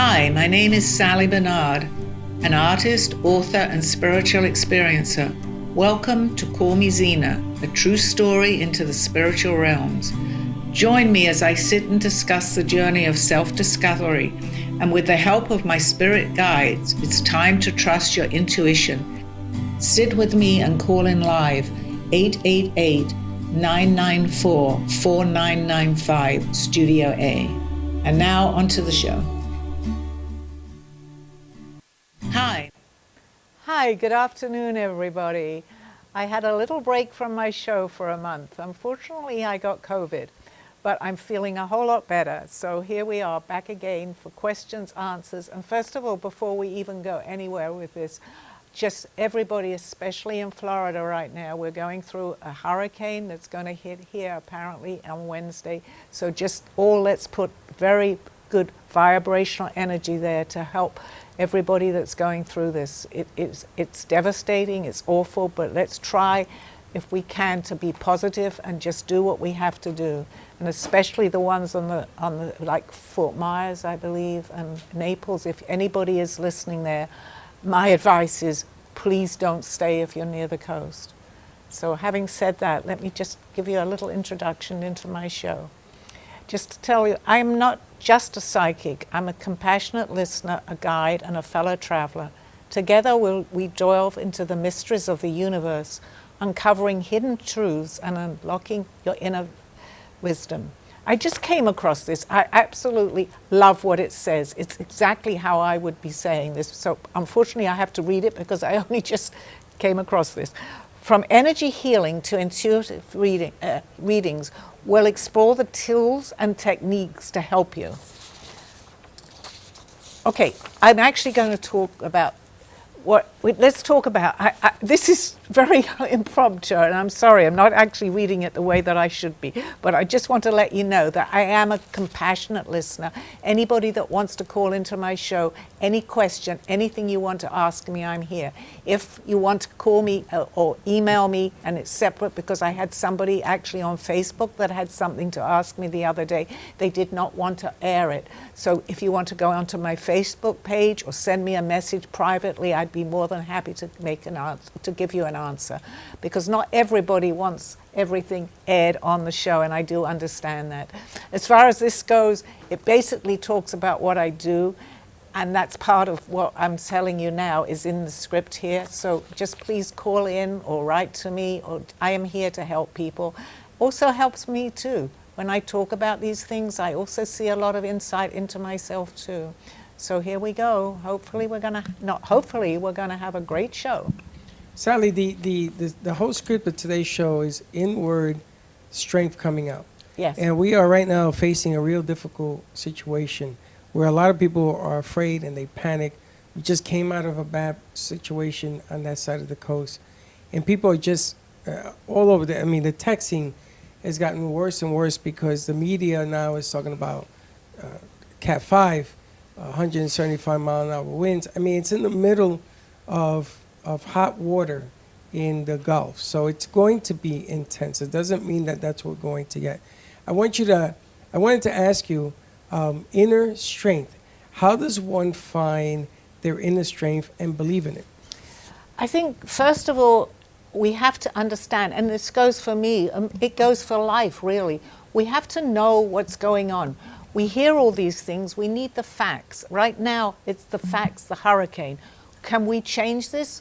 Hi, my name is Sally Barnard, an artist, author, and spiritual experiencer. Welcome to Call Me Zena, a true story into the spiritual realms. Join me as I sit and discuss the journey of self-discovery, and with the help of my spirit guides, it's time to trust your intuition. Sit with me and call in live 888-994-4995 Studio A. And now onto the show. Hi. Hi, good afternoon, everybody. I had a little break from my show for a month. Unfortunately, I got COVID, but I'm feeling a whole lot better. So here we are back again for questions, answers. And first of all, before we even go anywhere with this, just everybody, especially in Florida right now, we're going through a hurricane that's going to hit here apparently on Wednesday. So just let's put very good vibrational energy there to help everybody that's going through this. It's devastating, it's awful, but let's try, if we can, to be positive and just do what we have to do. And especially the ones on the like Fort Myers, I believe, and Naples. If anybody is listening there, my advice is please don't stay if you're near the coast. So having said that, let me just give you a little introduction into my show. Just to tell you, I'm not just a psychic. I'm a compassionate listener, a guide, and a fellow traveler. Together we delve into the mysteries of the universe, uncovering hidden truths and unlocking your inner wisdom. I just came across this. I absolutely love what it says. It's exactly how I would be saying this. So unfortunately, I have to read it because I only just came across this. From energy healing to intuitive readings, we'll explore the tools and techniques to help you. Okay, I'm actually going to talk about let's talk about, this is very impromptu, and I'm sorry, I'm not actually reading it the way that I should be, but I just want to let you know that I am a compassionate listener. Anybody that wants to call into my show, any question, anything you want to ask me, I'm here. If you want to call me or email me, and it's separate because I had somebody actually on Facebook that had something to ask me the other day, they did not want to air it. So if you want to go onto my Facebook page or send me a message privately, I'd be more than happy to make an answer, to give you an answer, because not everybody wants everything aired on the show, and I do understand that. As far as this goes, it basically talks about what I do, and that's part of what I'm telling you now is in the script here. So just please call in or write to me, or I am here to help people. Also helps me too. When I talk about these things, I also see a lot of insight into myself too. So here we go. Hopefully we're gonna have a great show. Sally, the whole script of today's show is inward strength coming out. Yes. And we are right now facing a real difficult situation where a lot of people are afraid and they panic. We just came out of a bad situation on that side of the coast. And people are just all over there. I mean, the texting has gotten worse and worse because the media now is talking about Cat 5. 175-mile-an-hour winds. I mean, it's in the middle of hot water in the Gulf, so it's going to be intense. It doesn't mean that that's what we're going to get. I wanted to ask you, inner strength. How does one find their inner strength and believe in it? I think, first of all, we have to understand, and this goes for me, it goes for life, really. We have to know what's going on. We hear all these things, we need the facts. Right now, it's the facts, the hurricane. Can we change this?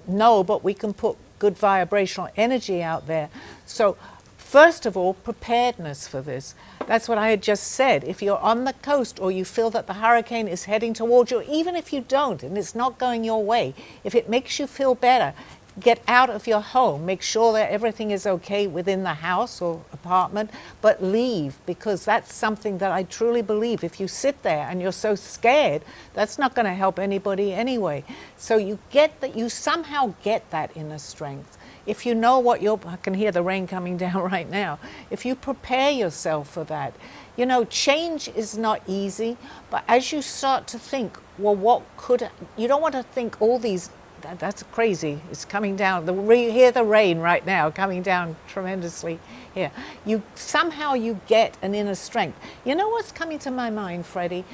No, but we can put good vibrational energy out there. So, first of all, preparedness for this. That's what I had just said. If you're on the coast or you feel that the hurricane is heading towards you, even if you don't and it's not going your way, if it makes you feel better, get out of your home, make sure that everything is okay within the house or apartment, but leave, because that's something that I truly believe. If you sit there and you're so scared, that's not going to help anybody anyway. So you somehow get that inner strength. If you know I can hear the rain coming down right now. If you prepare yourself for that, change is not easy, but as you start to think, well, you don't want to think all these. That's crazy. It's coming down. Hear the rain right now coming down tremendously here. Somehow you get an inner strength. You know what's coming to my mind, Freddie?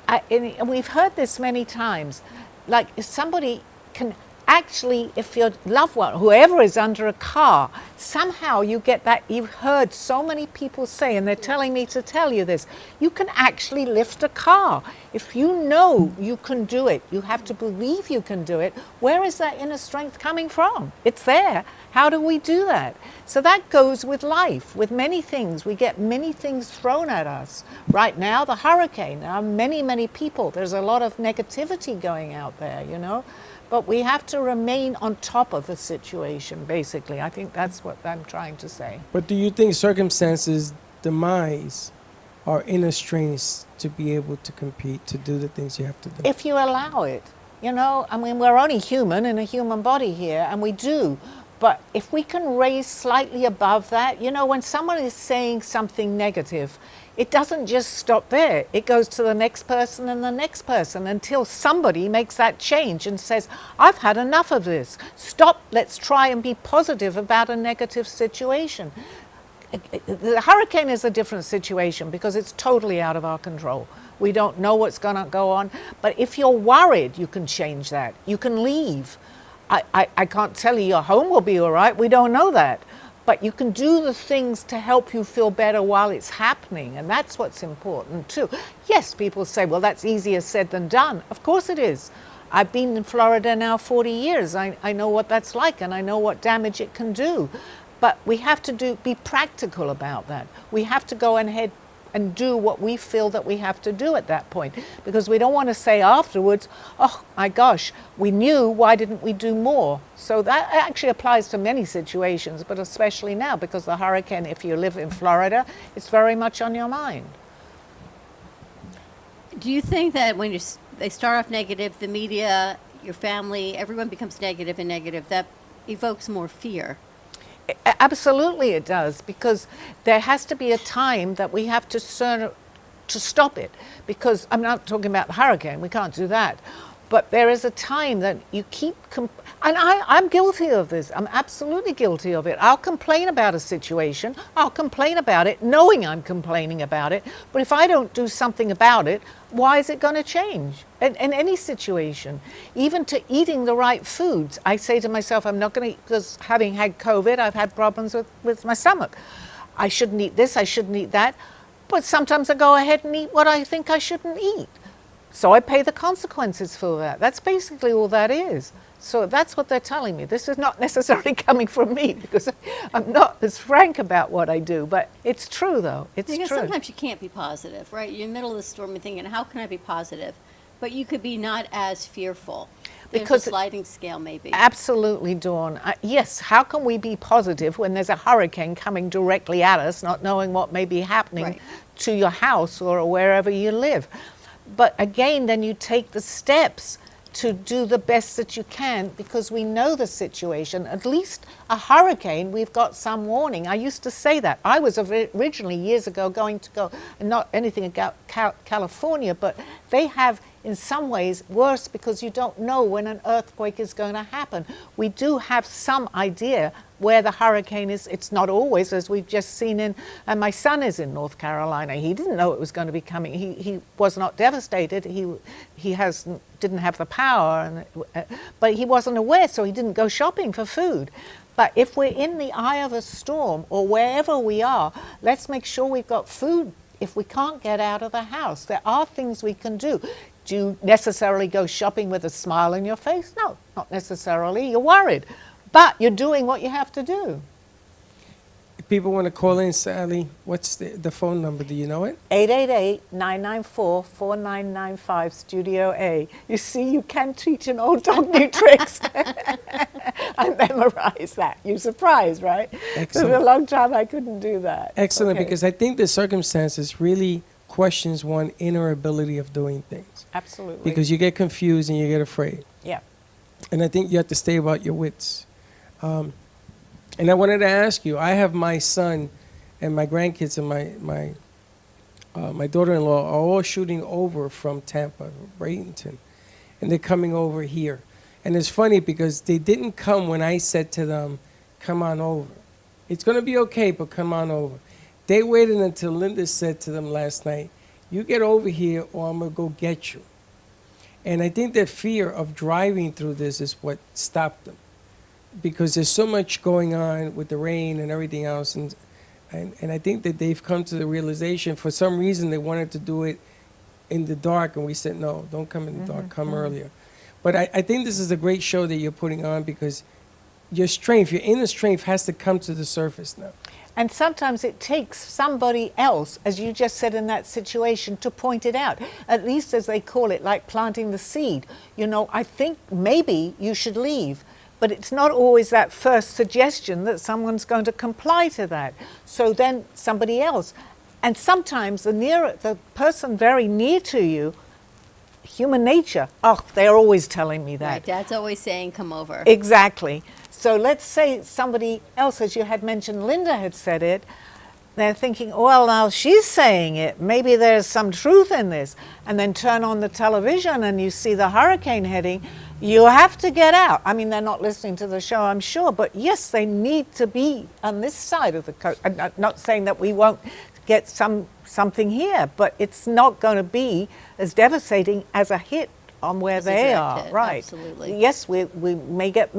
and we've heard this many times, like if somebody can actually, if your loved one, whoever is under a car, somehow you get that, you've heard so many people say, and they're telling me to tell you this, you can actually lift a car. If you know you can do it, you have to believe you can do it. Where is that inner strength coming from? It's there. How do we do that? So that goes with life, with many things. We get many things thrown at us. Right now, the hurricane, many people, there's a lot of negativity going out there, you know. But we have to remain on top of the situation, basically. I think that's what I'm trying to say. But do you think circumstances demise our inner strengths to be able to compete, to do the things you have to do? If you allow it, you know, I mean, we're only human in a human body here, and we do. But if we can raise slightly above that, you know, when someone is saying something negative, it doesn't just stop there. It goes to the next person and the next person until somebody makes that change and says, I've had enough of this. Stop, let's try and be positive about a negative situation. The hurricane is a different situation because it's totally out of our control. We don't know what's going to go on. But if you're worried, you can change that. You can leave. I can't tell you your home will be all right. We don't know that. But you can do the things to help you feel better while it's happening. And that's what's important too. Yes, people say, well, that's easier said than done. Of course it is. I've been in Florida now 40 years. I know what that's like, and I know what damage it can do. But we have to be practical about that. We have to go ahead and do what we feel that we have to do at that point, because we don't want to say afterwards, oh my gosh, we knew, why didn't we do more? So that actually applies to many situations, but especially now, because the hurricane, if you live in Florida, it's very much on your mind. Do you think that when they start off negative, the media, your family, everyone becomes negative and negative, that evokes more fear? Absolutely it does, because there has to be a time that we have to stop it, because I'm not talking about the hurricane, we can't do that, but there is a time that you keep, and I'm guilty of this, I'm absolutely guilty of it. I'll complain about a situation, I'll complain about it knowing I'm complaining about it, but if I don't do something about it, why is it going to change? In any situation, even to eating the right foods. I say to myself, I'm not going to eat, because having had COVID, I've had problems with my stomach. I shouldn't eat this, I shouldn't eat that, but sometimes I go ahead and eat what I think I shouldn't eat. So I pay the consequences for that. That's basically all that is. So that's what they're telling me. This is not necessarily coming from me, because I'm not as frank about what I do, but it's true though, it's because true. Sometimes you can't be positive, right? You're in the middle of the storm and thinking, how can I be positive? But you could be not as fearful. There's Because a sliding scale maybe. Absolutely, Dawn. Yes, how can we be positive when there's a hurricane coming directly at us, not knowing what may be happening Right. to your house or wherever you live? But again, then you take the steps to do the best that you can, because we know the situation. At least a hurricane, we've got some warning. I used to say that. I was originally years ago going to go, not anything about California, but they have in some ways worse, because you don't know when an earthquake is going to happen. We do have some idea where the hurricane is. It's not always, as we've just seen and my son is in North Carolina. He didn't know it was going to be coming. He was not devastated. He didn't have the power, but he wasn't aware, so he didn't go shopping for food. But if we're in the eye of a storm or wherever we are, let's make sure we've got food. If we can't get out of the house, there are things we can do. Do you necessarily go shopping with a smile on your face? No, not necessarily. You're worried. But you're doing what you have to do. If people want to call in, Sally, what's the phone number? Do you know it? 888-994-4995, Studio A. You see, you can teach an old dog new tricks. I memorized that. You're surprised, right? Excellent. For a long time, I couldn't do that. Excellent, Okay. because I think the circumstances really questions one's inner ability of doing things. Absolutely. Because you get confused and you get afraid. Yeah. And I think you have to stay about your wits. And I wanted to ask you, I have my son and my grandkids and my daughter-in-law are all shooting over from Tampa, Bradenton, and they're coming over here. And it's funny because they didn't come when I said to them, come on over. It's going to be okay, but come on over. They waited until Linda said to them last night, You get over here or I'm going to go get you. And I think that fear of driving through this is what stopped them, because there's so much going on with the rain and everything else. And I think that they've come to the realization, for some reason they wanted to do it in the dark, and we said, no, don't come in the dark, come earlier. But I think this is a great show that you're putting on, because your strength, your inner strength has to come to the surface now. And sometimes it takes somebody else, as you just said in that situation, to point it out. At least, as they call it, like planting the seed. You know, I think maybe you should leave. But it's not always that first suggestion that someone's going to comply to that. So then somebody else. And sometimes the person very near to you, human nature, oh, they're always telling me that. Right, Dad's always saying, come over. Exactly. So let's say somebody else, as you had mentioned, Linda had said it, they're thinking, well, now she's saying it, maybe there's some truth in this. And then turn on the television and you see the hurricane heading, you have to get out. I mean, they're not listening to the show, I'm sure, but yes, they need to be on this side of the coast. I'm not saying that we won't get something here, but it's not going to be as devastating as a hit on where they are, hit, right? absolutely. Yes, we may get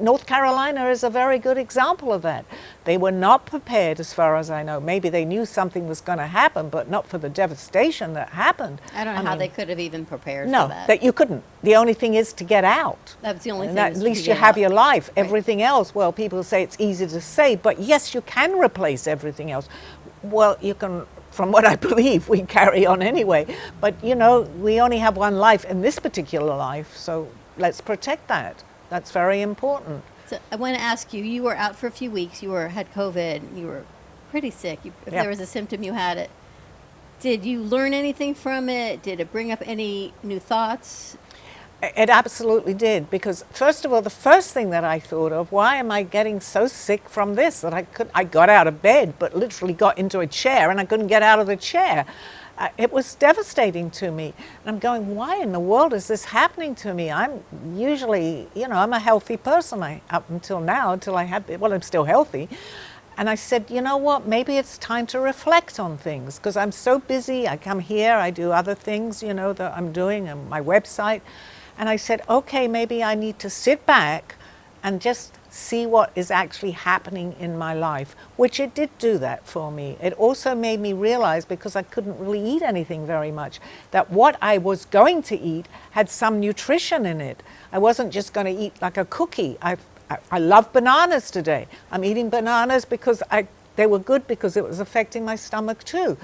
North Carolina is a very good example of that. They were not prepared, as far as I know. Maybe they knew something was going to happen, but not for the devastation that happened. I don't know how they could have even prepared no, for that. that you couldn't. The only thing is to get out. That's the only And thing. at is least to you get have out. your life. Right. Everything else, well, people say it's easy to say, but yes, you can replace everything else. Well, you can, from what I believe, we carry on anyway. But, you know, we only have one life in this particular life, so let's protect that. That's very important. So I want to ask you, you were out for a few weeks, had COVID, you were pretty sick. If Yeah. there was a symptom, you had it. Did you learn anything from it? Did it bring up any new thoughts? It absolutely did, because first of all, the first thing that I thought of, why am I getting so sick from this that I got out of bed, but literally got into a chair and I couldn't get out of the chair. It was devastating to me. And I'm going, why in the world is this happening to me? I'm usually, you know, I'm a healthy person up until now, until I had, well, I'm still healthy. And I said, you know what, maybe it's time to reflect on things, because I'm so busy. I come here, I do other things, you know, that I'm doing on my website. And I said, okay, maybe I need to sit back and just see what is actually happening in my life, which it did do that for me. It also made me realize, because I couldn't really eat anything very much, that what I was going to eat had some nutrition in it. I wasn't just going to eat like a cookie. I love bananas today. I'm eating bananas because they were good, because it was affecting my stomach too.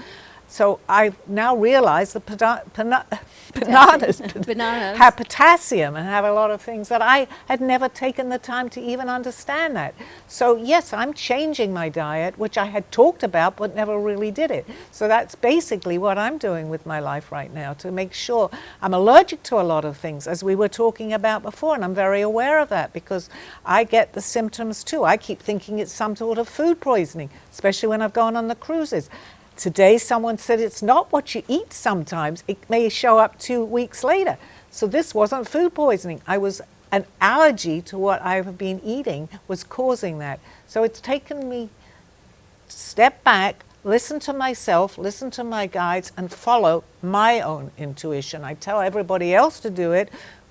So I now realize the bananas have potassium and have a lot of things that I had never taken the time to even understand that. So yes, I'm changing my diet, which I had talked about but never really did it. So that's basically what I'm doing with my life right now, to make sure I'm allergic to a lot of things, as we were talking about before, and I'm very aware of that because I get the symptoms too. I keep thinking it's some sort of food poisoning, especially when I've gone on the cruises. Today, someone said it's not what you eat sometimes. It may show up 2 weeks later. So this wasn't food poisoning. An allergy to what I've been eating was causing that. So it's taken me to step back, listen to myself, listen to my guides, and follow my own intuition. I tell everybody else to do it.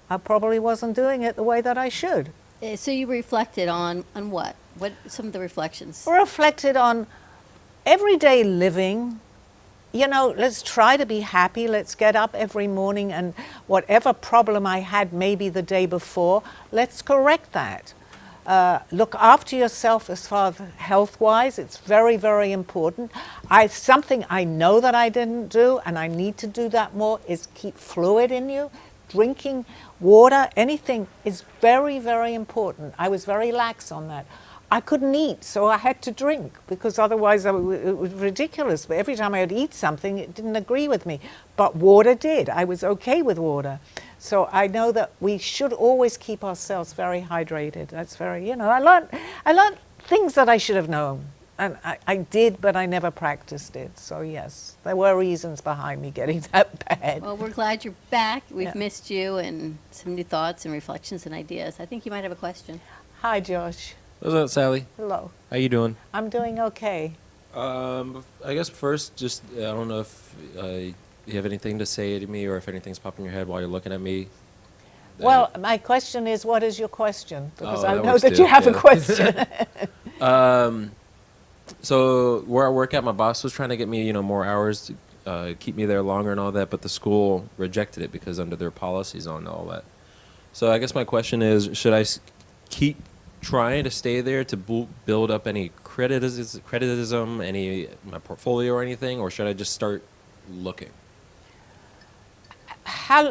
I probably wasn't doing it the way that I should. So you reflected on what? What some of the reflections? Reflected on everyday living. You know, let's try to be happy. Let's get up every morning, and whatever problem I had maybe the day before, let's correct that. Look after yourself as far as health-wise. It's very, very important. Something I know that I didn't do, and I need to do that more, is keep fluid in you. Drinking water, anything is very, very important. I was very lax on that. I couldn't eat, so I had to drink, because otherwise it was ridiculous. But every time I would eat something, it didn't agree with me. But water did. I was okay with water. So I know that we should always keep ourselves very hydrated. That's very, you know, I learned things that I should have known. And I did, but I never practiced it. So yes, there were reasons behind me getting that bad. Well, we're glad you're back. We've missed you, and some new thoughts and reflections and ideas. I think you might have a question. Hi, Josh. What's up, Sally? Hello. How you doing? I'm doing okay. I guess first, just I don't know if you have anything to say to me, or if anything's popping in your head while you're looking at me. Well, my question is, what is your question? Because Oh, I that know works that too, you have a yeah. question. So where I work at, my boss was trying to get me, more hours to keep me there longer and all that, but the school rejected it because under their policies on all that. So I guess my question is, should I keep trying to stay there to build up any criticism, my portfolio or anything, or should I just start looking?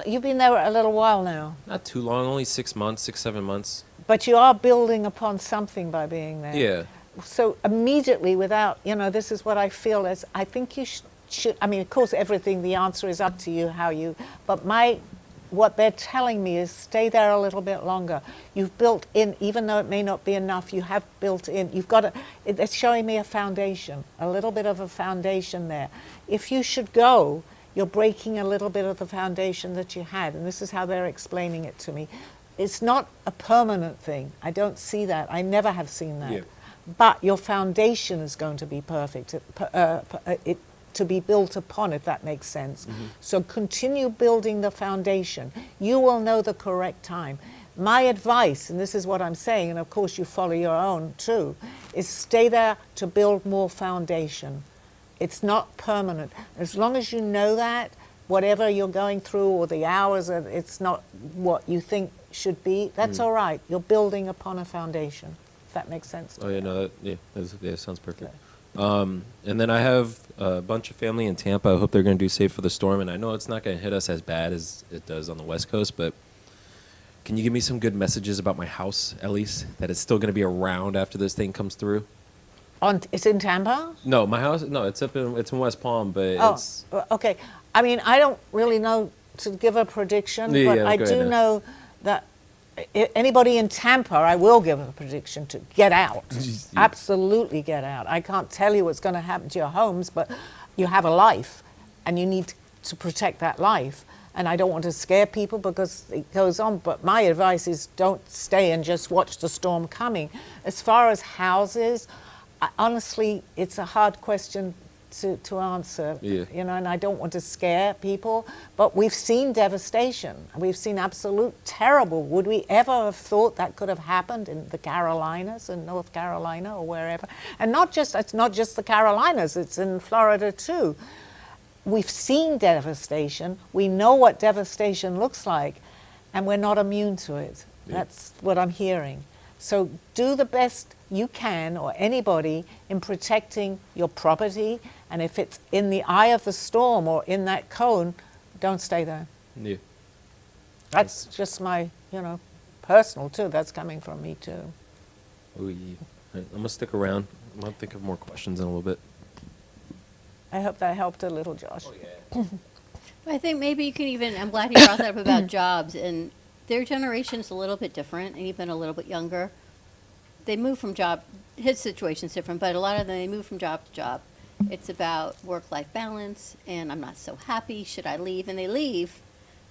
You've been there a little while now, Not too long, only 6 months, 7 months. but you are building upon something by being there. Yeah. So immediately, without, this is what I feel as, I think you should, I mean, of course, everything, the answer is up to you, but what they're telling me is stay there a little bit longer. You've built in, even though it may not be enough, you have built in, it's showing me a foundation, a little bit of a foundation there. If you should go, you're breaking a little bit of the foundation that you had, and this is how they're explaining it to me. It's not a permanent thing. I don't see that. I never have seen that. Yeah. But your foundation is going to be perfect, to be built upon, if that makes sense. Mm-hmm. So continue building the foundation. You will know the correct time. My advice, and this is what I'm saying, and of course you follow your own too, is stay there to build more foundation. It's not permanent. As long as you know that, whatever you're going through or the hours, it's not what you think should be, that's all right. You're building upon a foundation. If that makes sense. Oh yeah, no, that sounds perfect. And then I have a bunch of family in Tampa. I hope they're going to do safe for the storm. And I know it's not going to hit us as bad as it does on the West Coast, but can you give me some good messages about my house, at least, that it's still going to be around after this thing comes through? It's in Tampa? No, my house. No, it's in West Palm, but it's. Okay. I mean, I don't really know to give a prediction, Yeah, but yeah, I go do ahead. know that anybody in Tampa, I will give a prediction to get out. Absolutely get out. I can't tell you what's going to happen to your homes, but you have a life, and you need to protect that life. And I don't want to scare people because it goes on, but my advice is don't stay and just watch the storm coming. As far as houses, honestly, it's a hard question to answer, Yeah. and I don't want to scare people, but we've seen devastation. We've seen absolute terrible. Would we ever have thought that could have happened in the Carolinas, in North Carolina or wherever? And it's not just the Carolinas, it's in Florida too. We've seen devastation. We know what devastation looks like, and we're not immune to it. Yeah. That's what I'm hearing. So do the best you can, or anybody, in protecting your property. And if it's in the eye of the storm or in that cone, don't stay there. Yeah. That's just my, personal too. That's coming from me too. Oh, yeah. I'm going to stick around. I'm going to think of more questions in a little bit. I hope that helped a little, Josh. I think maybe you can even, I'm glad you brought that up about jobs, and their generation is a little bit different and even a little bit younger. They move from job, his situation's different, but a lot of them, they move from job to job. It's about work-life balance, and I'm not so happy, should I leave? And they leave,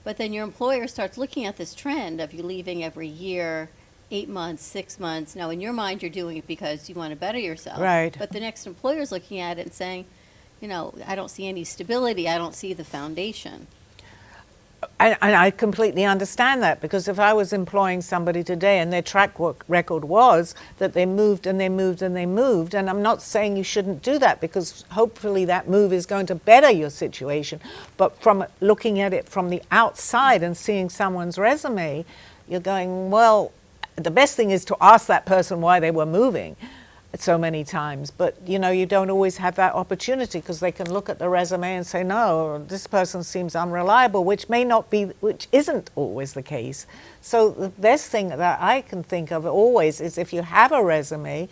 but then your employer starts looking at this trend of you leaving every year, 8 months, 6 months. Now, in your mind, you're doing it because you want to better yourself. Right. But the next employer's looking at it and saying, I don't see any stability, I don't see the foundation. And I completely understand that, because if I was employing somebody today and their track record was that they moved and they moved and they moved, and I'm not saying you shouldn't do that, because hopefully that move is going to better your situation, but from looking at it from the outside and seeing someone's resume, you're going, well, the best thing is to ask that person why they were moving so many times, but you don't always have that opportunity, because they can look at the resume and say, no, this person seems unreliable, which isn't always the case. So the best thing that I can think of always is, if you have a resume,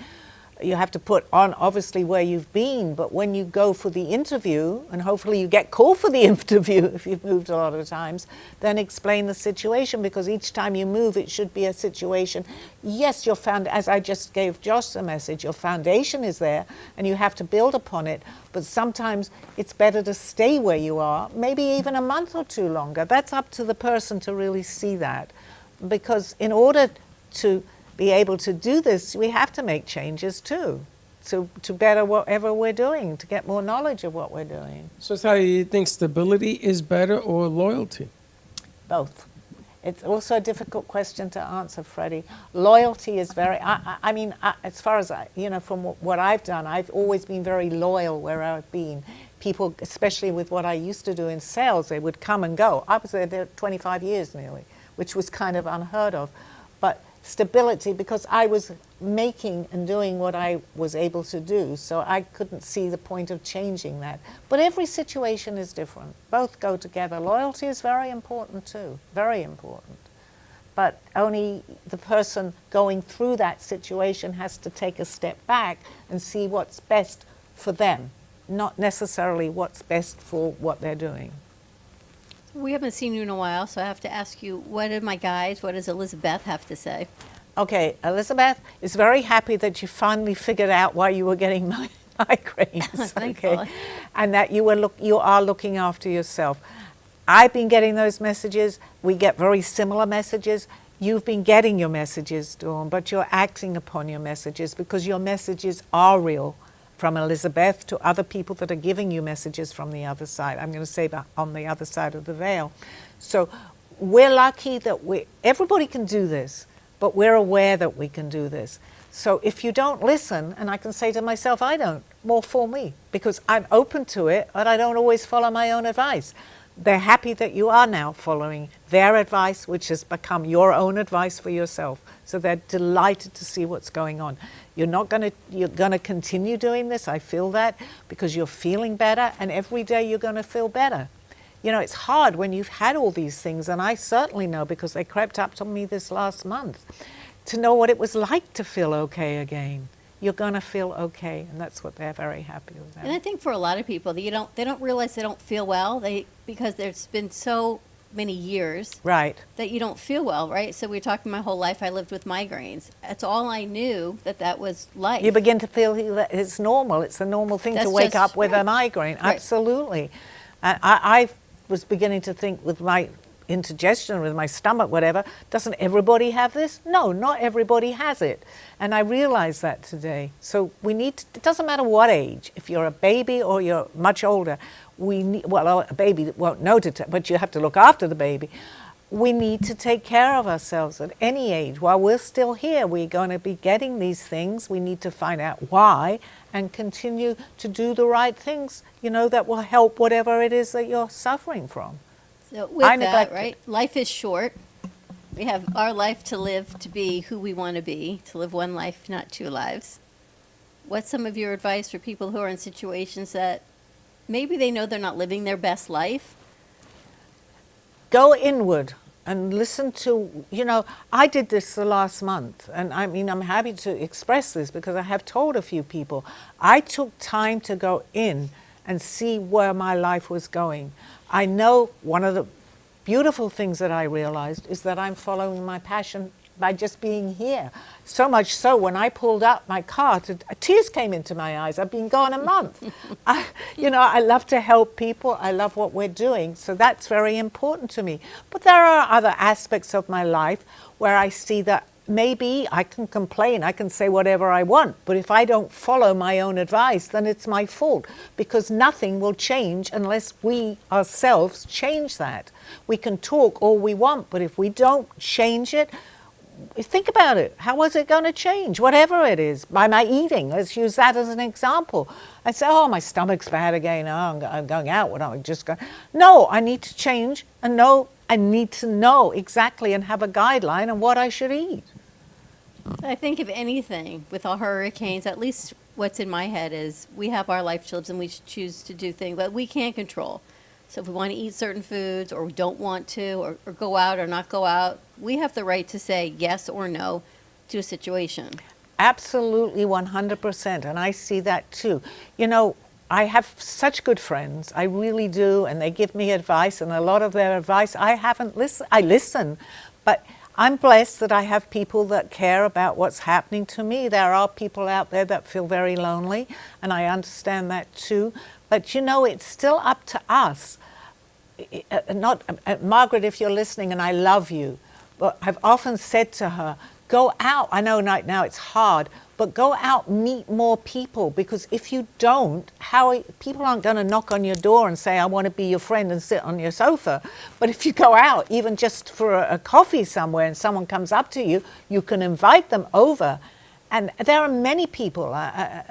you have to put on obviously where you've been, but when you go for the interview, and hopefully you get called for the interview if you've moved a lot of times, then explain the situation, because each time you move, it should be a situation. Yes, as I just gave Josh a message, your foundation is there and you have to build upon it, but sometimes it's better to stay where you are, maybe even a month or two longer. That's up to the person to really see that, because in order to be able to do this, we have to make changes too. to better whatever we're doing, to get more knowledge of what we're doing. So, Sally, do you think stability is better or loyalty? Both. It's also a difficult question to answer, Freddie. Loyalty is very, as far as from what I've done, I've always been very loyal where I've been. People, especially with what I used to do in sales, they would come and go. I was there 25 years nearly, which was kind of unheard of. But stability, because I was making and doing what I was able to do, so I couldn't see the point of changing that. But every situation is different. Both go together. Loyalty is very important too, very important. But only the person going through that situation has to take a step back and see what's best for them, not necessarily what's best for what they're doing. We haven't seen you in a while, so I have to ask you, what does Elizabeth have to say? Okay, Elizabeth is very happy that you finally figured out why you were getting migraines. Thankfully. Okay, and that you are looking after yourself. I've been getting those messages. We get very similar messages. You've been getting your messages, Dawn, but you're acting upon your messages because your messages are real. From Elizabeth to other people that are giving you messages from the other side. I'm going to say that on the other side of the veil. So we're lucky that everybody can do this, but we're aware that we can do this. So if you don't listen, and I can say to myself, I don't, more for me, because I'm open to it, but I don't always follow my own advice. They're happy that you are now following their advice, which has become your own advice for yourself. So they're delighted to see what's going on. You're going to continue doing this. I feel that because you're feeling better, and every day you're going to feel better. You know, it's hard when you've had all these things, and I certainly know because they crept up to me this last month, to know what it was like to feel okay again. You're going to feel okay, and that's what they're very happy with. And I think for a lot of people, they don't realize they don't feel well. Because there's been so many years right that you don't feel well, right? So we're talking my whole life I lived with migraines. That's all I knew that was life. You begin to feel that it's normal. It's a normal thing to wake up with a migraine. Right. Absolutely. And I was beginning to think with my indigestion, with my stomach, whatever, doesn't everybody have this? No, not everybody has it. And I realize that today. So it doesn't matter what age, if you're a baby or you're much older, a baby won't know but you have to look after the baby. We need to take care of ourselves at any age. While we're still here, we're going to be getting these things. We need to find out why and continue to do the right things, that will help whatever it is that you're suffering from. So with that, right, life is short. We have our life to live to be who we want to be, to live one life, not two lives. What's some of your advice for people who are in situations that maybe they know they're not living their best life? Go inward and listen to, I did this the last month, and I'm happy to express this because I have told a few people. I took time to go in and see where my life was going. I know one of the beautiful things that I realized is that I'm following my passion by just being here. So much so when I pulled up my car, tears came into my eyes. I've been gone a month. I love to help people. I love what we're doing. So that's very important to me. But there are other aspects of my life where I see that maybe I can complain, I can say whatever I want, but if I don't follow my own advice, then it's my fault, because nothing will change unless we ourselves change that. We can talk all we want, but if we don't change it, think about it. How is it going to change? Whatever it is, by my eating, let's use that as an example. I say, oh, my stomach's bad again, I'm going out, what am I just going? No, I need to change and know. I need to know exactly and have a guideline on what I should eat. I think if anything, with all hurricanes, at least what's in my head is we have our life to live and we choose to do things that we can't control. So if we want to eat certain foods or we don't want to or go out or not go out, we have the right to say yes or no to a situation. Absolutely, 100%. And I see that too. I have such good friends, I really do, and they give me advice, and a lot of their advice I haven't listened. I listen, but I'm blessed that I have people that care about what's happening to me. There are people out there that feel very lonely, and I understand that too. But it's still up to us. Margaret, if you're listening, and I love you, but I've often said to her, go out. I know right now it's hard, but go out, meet more people, because if you don't, people aren't going to knock on your door and say, I want to be your friend and sit on your sofa. But if you go out, even just for a coffee somewhere, and someone comes up to you, you can invite them over. And there are many people,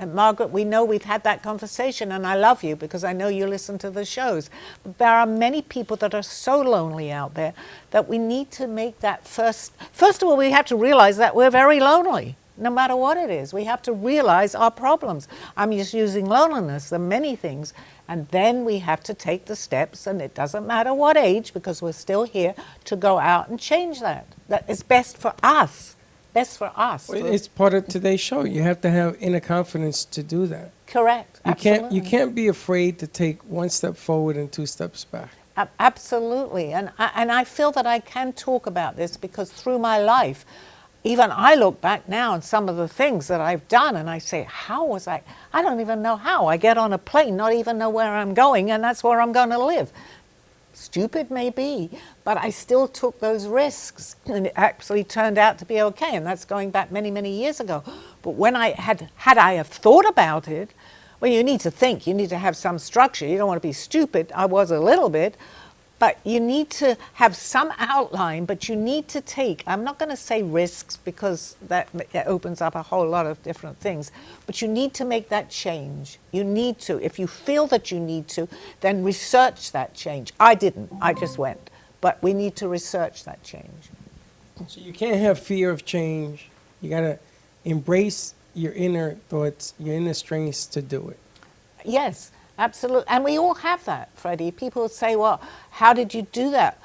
Margaret, we know we've had that conversation, and I love you because I know you listen to the shows. But there are many people that are so lonely out there that we need to make that first of all, we have to realize that we're very lonely, no matter what it is. We have to realize our problems. I'm just using loneliness, there are many things. And then we have to take the steps, and it doesn't matter what age, because we're still here, to go out and change that. That is best for us. Best for us. It's part of today's show. You have to have inner confidence to do that. Correct. You can't be afraid to take one step forward and two steps back. Absolutely. And I feel that I can talk about this because through my life, even I look back now on some of the things that I've done and I say, how was I don't even know how. I get on a plane, not even know where I'm going, and that's where I'm going to live. Stupid maybe, but I still took those risks, and it actually turned out to be okay, and that's going back many, many years ago. But when I had I have thought about it, well, you need to think, you need to have some structure. You don't want to be stupid. I was a little bit, but you need to have some outline, but you need to take, I'm not going to say risks because that opens up a whole lot of different things, but you need to make that change. You need to. If you feel that you need to, then research that change. I didn't. I just went. But we need to research that change. So you can't have fear of change. You got to embrace your inner thoughts, your inner strengths to do it. Yes. Absolutely. And we all have that, Freddie. People say, well, how did you do that?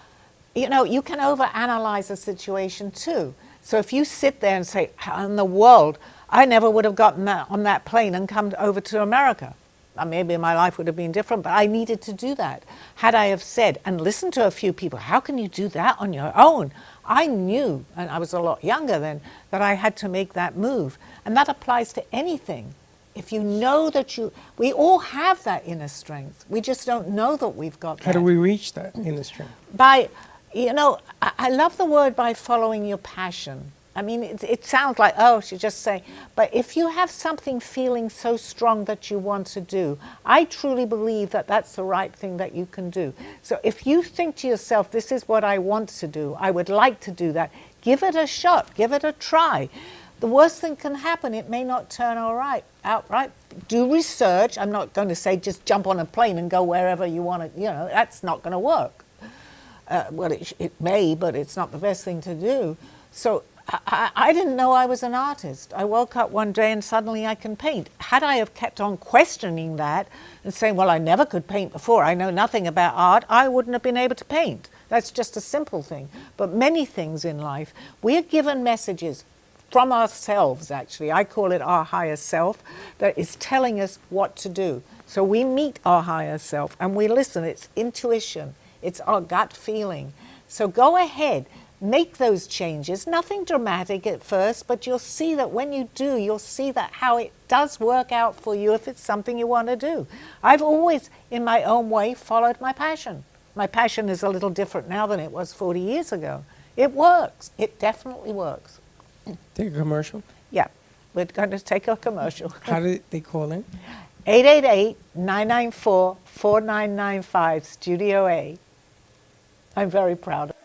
You know, you can overanalyze a situation too. So if you sit there and say, how in the world, I never would have gotten on that plane and come over to America. Maybe my life would have been different, but I needed to do that. Had I have said, and listened to a few people, how can you do that on your own? I knew, and I was a lot younger then, that I had to make that move. And that applies to anything. If you know that we all have that inner strength. We just don't know that we've got that. How do we reach that inner strength? By, I love the word by following your passion. I mean, it sounds like, oh, she's just saying, but if you have something feeling so strong that you want to do, I truly believe that that's the right thing that you can do. So if you think to yourself, this is what I want to do, I would like to do that, give it a shot, give it a try. The worst thing can happen, it may not turn out right. Do research. I'm not going to say just jump on a plane and go wherever you want to, that's not going to work. Well, it may, but it's not the best thing to do. So I didn't know I was an artist. I woke up one day and suddenly I can paint. Had I have kept on questioning that and saying, well, I never could paint before, I know nothing about art, I wouldn't have been able to paint. That's just a simple thing. But many things in life, we're given messages from ourselves, actually. I call it our higher self, that is telling us what to do. So we meet our higher self and we listen. It's intuition. It's our gut feeling. So go ahead, make those changes. Nothing dramatic at first, but you'll see that when you do, you'll see that how it does work out for you if it's something you want to do. I've always, in my own way, followed my passion. My passion is a little different now than it was 40 years ago. It works. It definitely works. Take a commercial? Yeah, we're going to take a commercial. How did they call in? 888-994-4995, Studio A. I'm very proud of it.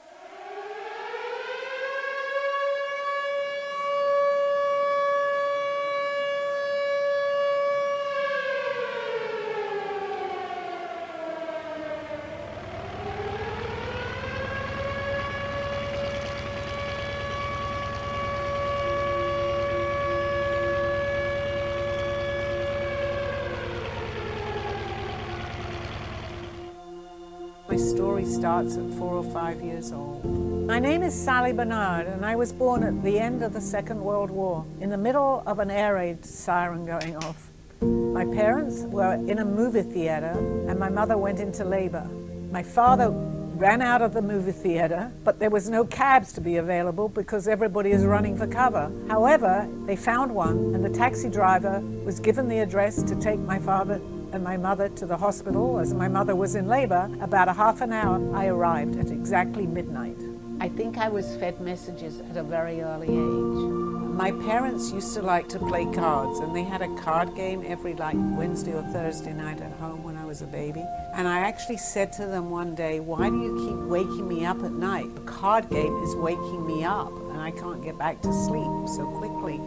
My story starts at 4 or 5 years old. My name is Sally Barnard, and I was born at the end of the Second World War, in the middle of an air raid siren going off. My parents were in a movie theater, and my mother went into labor. My father ran out of the movie theater, but there was no cabs to be available because everybody is running for cover. However, they found one, and the taxi driver was given the address to take my father and my mother to the hospital. As my mother was in labor, about a half an hour, I arrived at exactly midnight. I think I was fed messages at a very early age. My parents used to like to play cards, and they had a card game every like Wednesday or Thursday night at home when I was a baby. And I actually said to them one day, why do you keep waking me up at night? The card game is waking me up, and I can't get back to sleep so quickly.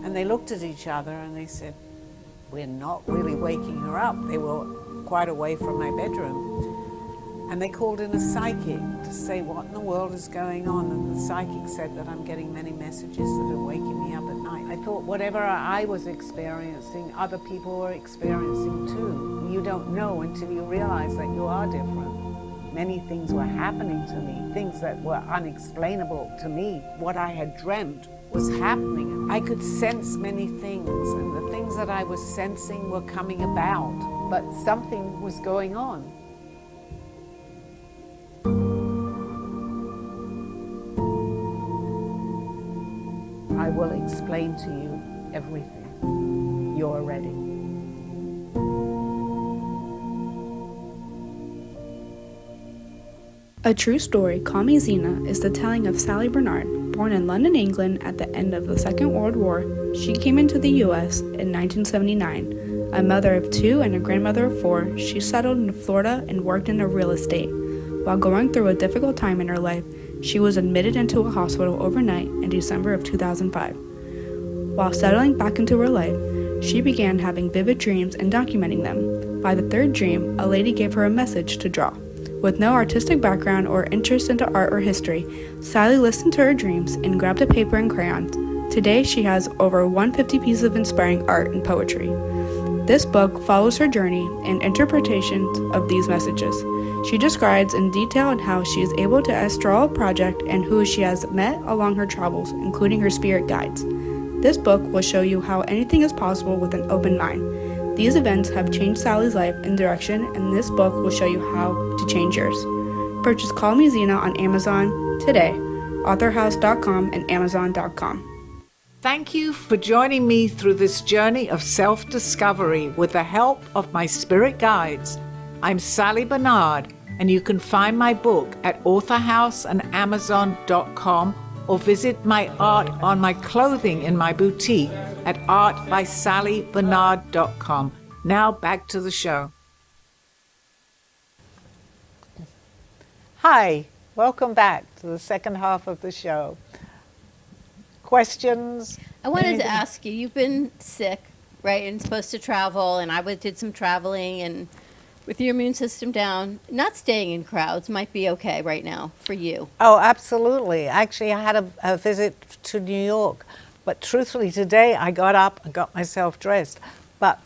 And they looked at each other and they said, we're not really waking her up. They were quite away from my bedroom. And they called in a psychic to say what in the world is going on. And the psychic said that I'm getting many messages that are waking me up at night. I thought whatever I was experiencing, other people were experiencing too. You don't know until you realize that you are different. Many things were happening to me, things that were unexplainable to me. What I had dreamt was happening. I could sense many things, and the things that I was sensing were coming about, but something was going on. I will explain to you everything. You're ready. A True Story, Call Me Zena is the telling of Sally Barnard. Born in London, England at the end of the Second World War, she came into the U.S. in 1979. A mother of 2 and a grandmother of 4, she settled in Florida and worked in real estate. While going through a difficult time in her life, she was admitted into a hospital overnight in December of 2005. While settling back into her life, she began having vivid dreams and documenting them. By the 3rd dream, a lady gave her a message to draw. With no artistic background or interest into art or history, Sally listened to her dreams and grabbed a paper and crayons. Today, she has over 150 pieces of inspiring art and poetry. This book follows her journey and interpretations of these messages. She describes in detail how she is able to astral a project and who she has met along her travels, including her spirit guides. This book will show you how anything is possible with an open mind. These events have changed Sally's life and direction, and this book will show you how to change yours. Purchase Call Me Zena on Amazon today, authorhouse.com and amazon.com. Thank you for joining me through this journey of self-discovery with the help of my spirit guides. I'm Sally Barnard, and you can find my book at authorhouse and amazon.com or visit my art on my clothing in my boutique at artbysallybarnard.com. Now back to the show. Hi, welcome back to the second half of the show. Questions? I wanted Anything? to ask you, you've been sick, right, and supposed to travel, and I did some traveling, and with your immune system down, not staying in crowds might be okay right now for you. Oh, absolutely. Actually, I had a visit to New York, but truthfully, today I got up and got myself dressed. But